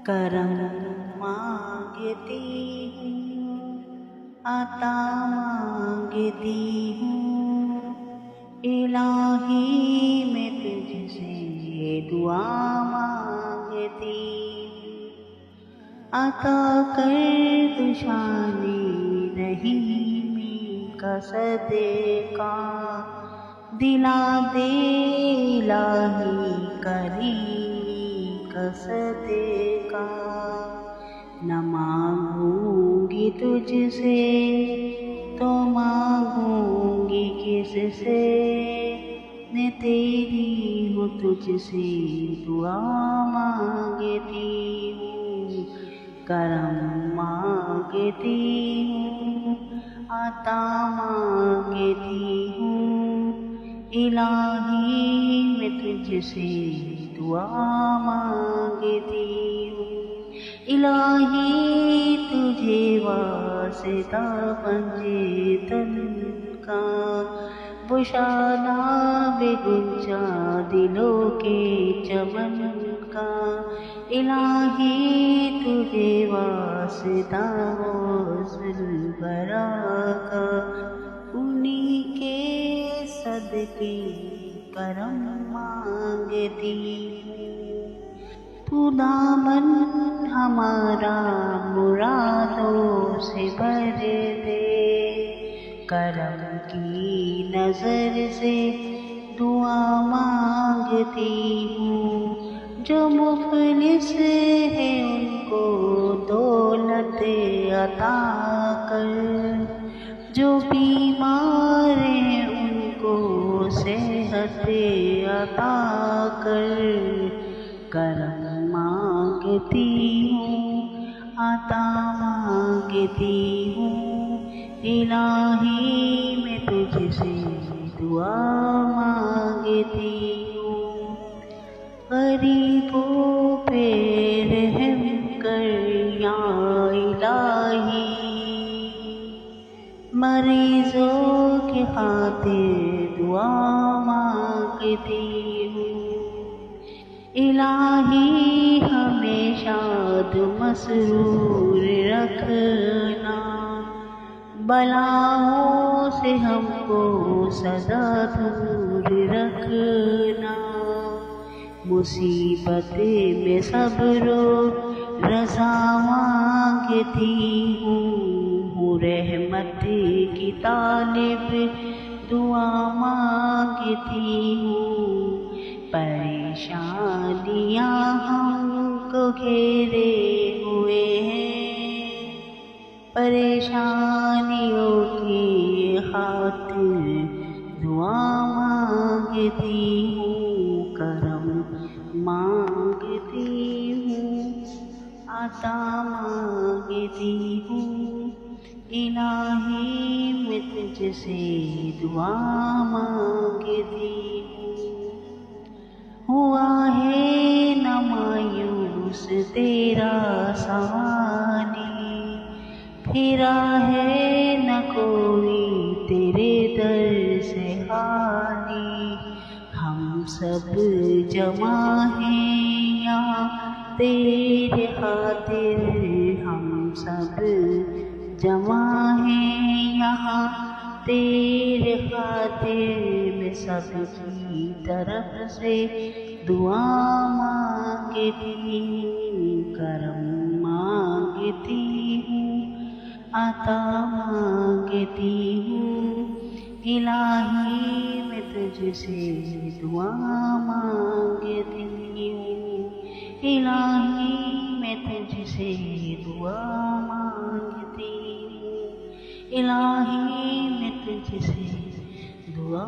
کرم مانگتی ہوں، عطا مانگتی ہوں، الہی میں تجھ سے دعا مانگتی ہوں، عطا کر تو شان رحیمی کا صدقہ، دلا دے الہی کریمی کا صدقہ، نہ مانگوں گی تجھ سے تو مانگوں گی کس سے، میں تیری ہوں تجھ سے دعا مانگتی ہوں، کرم مانگتی ہوں، عطا مانگتی ہوں، الہی میں تجھ سے دعا مانگتی ہوں، الہی تجھے واسطہ بنجے تن کا، بشادہ بے گنجا دلوں کے چمن کا، الہی تجھے واسطہ غسل برا کا، انہی کے صدقے کرم مانگتی ہوں، تو دامن ہمارا مرادوں سے بھر دے، کرم کی نظر سے دعا مانگتی ہوں، جو مفلس ہے ان کو دولت عطا کر، جو بیمار ہیں ان کو صحت عطا کر، کرم مانگتی ہوں، عطا مانگتی ہوں، الہی میں تجھ سے دعا مانگتی ہوں، غریبوں پہ رحم کر یا الہی، مریضوں کی خاطر دعا مانگتی ہوں، الہی ہمیں شاد مسرور رکھنا، بلاؤں سے ہم کو سدا دور رکھنا، مصیبت میں صبر و رضا مانگتی ہوں، رحمت کی طالب دعا مانگتی ہوں، پریشانیاں ہم کو گھیرے ہوئے ہیں، پریشانیوں کی خاطر دعا مانگتی ہوں، کرم مانگتی ہوں، عطا مانگتی ہوں، الہی میں تجھ سے دعا مانگتی ہوں، ہوا ہے نہ مایوس تیرا سوانی، پھرا ہے نہ کوئی تیرے در سے خالی، ہم سب جمع ہیں یہاں تیرے خاطر، ہم سب جمع ہیں یہاں تیرے خاطر، میں سب کی طرف سے دعا مانگتی ہوں، کرم مانگتی ہوں، عطا مانگتی ہوں، الہی میں تجھ سے دعا مانگتی ہوں، الہی میں تجھ سے دعا مانگتی ہوں، الہی میں تجھ سے دعا